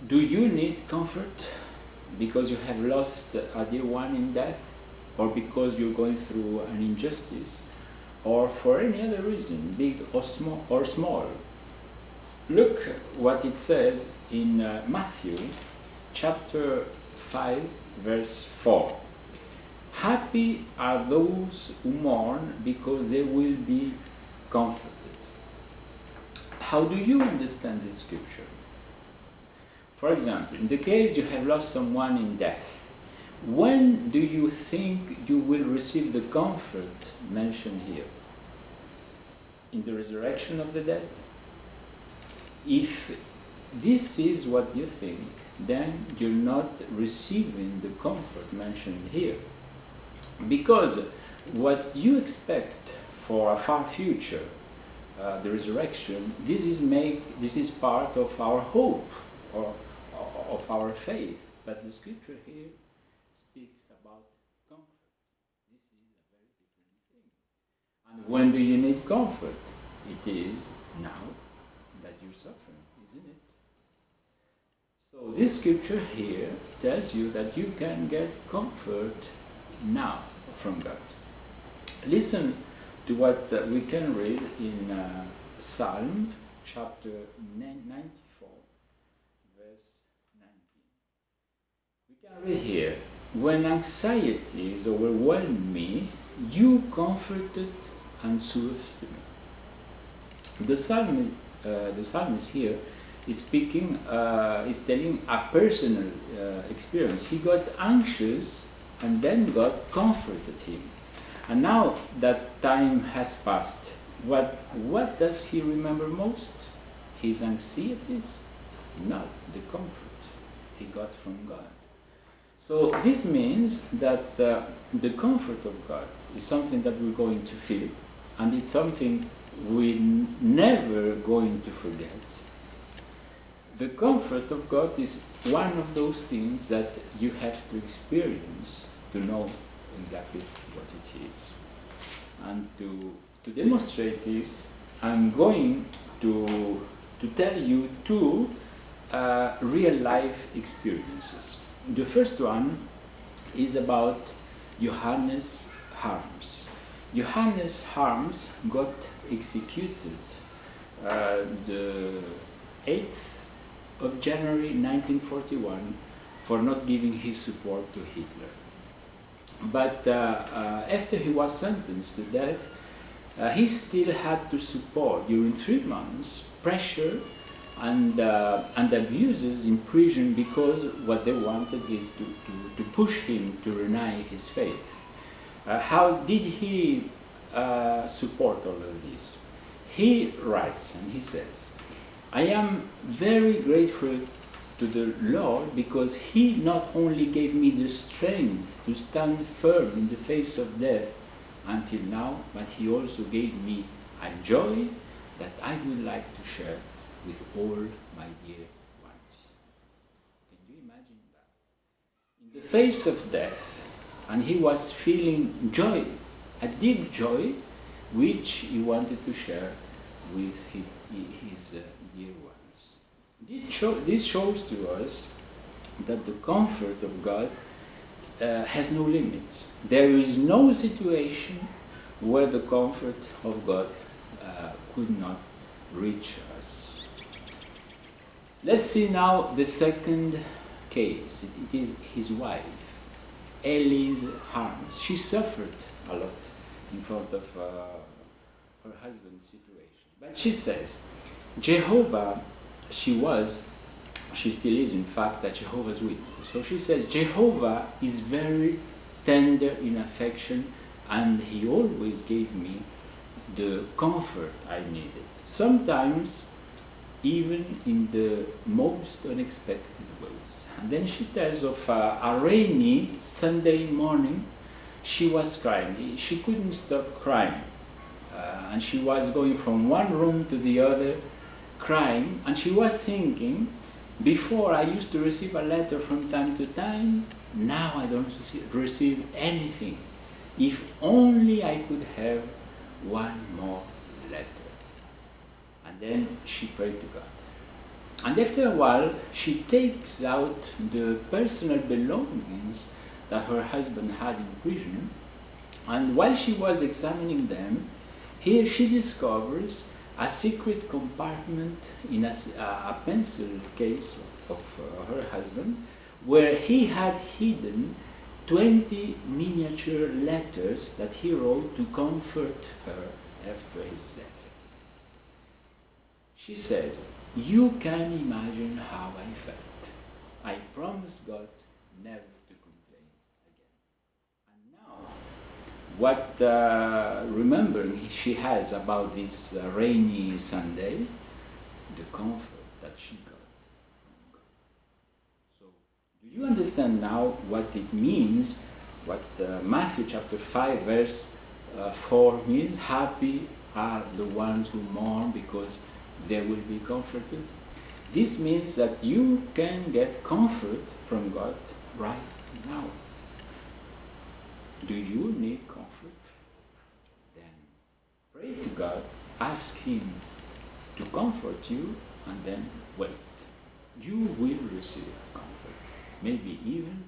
Do you need comfort because you have lost a dear one in death, or because you're going through an injustice, or for any other reason, big or small? Look what it says in Matthew chapter 5 verse 4. Happy are those who mourn, because they will be comforted. How do you understand this scripture? For example, in the case you have lost someone in death, when do you think you will receive the comfort mentioned here? In the resurrection of the dead? If this is what you think, then you're not receiving the comfort mentioned here. Because what you expect for a far future, the resurrection, this is part of our hope, or of our faith. But the scripture here speaks about comfort. This is a very different thing. And when do you need comfort? It is now that you're suffering, isn't it? So this scripture here tells you that you can get comfort now from God. Listen to what we can read in Psalm chapter 94, verse 19. We can read here, when anxieties overwhelmed me, you comforted and soothed me. The psalmist here is speaking, is telling a personal experience. He got anxious, and then God comforted him. And now that time has passed, what does he remember most? His anxieties? No, the comfort he got from God. So this means that the comfort of God is something that we're going to feel, and it's something we're never going to forget. The comfort of God is one of those things that you have to experience to know exactly what it is. And to demonstrate this, I'm going to tell you two real life experiences. The first one is about Johannes Harms. Johannes Harms got executed the 8th of January 1941 for not giving his support to Hitler. But after he was sentenced to death, he still had to support during 3 months pressure and abuses in prison, because what they wanted is to push him to deny his faith. How did he support all of this? He writes and he says, I am very grateful to the Lord, because he not only gave me the strength to stand firm in the face of death until now, but he also gave me a joy that I would like to share with all my dear ones. Can you imagine that? In the face of death, and he was feeling joy, a deep joy, which he wanted to share with his dear ones. This shows to us that the comfort of God has no limits. There is no situation where the comfort of God could not reach us. Let's see now the second case. It is his wife, Elise Harms. She suffered a lot in front of her husband's situation. But she says, Jehovah, she still is in fact a Jehovah's Witness. So she says, Jehovah is very tender in affection, and he always gave me the comfort I needed. Sometimes even in the most unexpected ways. And then she tells of a rainy Sunday morning. She was crying. She couldn't stop crying. And she was going from one room to the other, crying. And she was thinking, before I used to receive a letter from time to time, now I don't receive anything. If only I could have one more letter. And then she prayed to God. And after a while, she takes out the personal belongings that her husband had in prison, and while she was examining them, here she discovers a secret compartment in a pencil case of her husband, where he had hidden 20 miniature letters that he wrote to comfort her after his death. She said, "You can imagine how I felt. I promised God never to complain again." And now, what remembering she has about this rainy Sunday, the comfort that she got from God. So, do you understand now what it means, what Matthew chapter 5 verse 4 means? Happy are the ones who mourn because they will be comforted. This means that you can get comfort from God right now. Do you need comfort? Then pray to God, ask Him to comfort you, and then wait. You will receive comfort, maybe even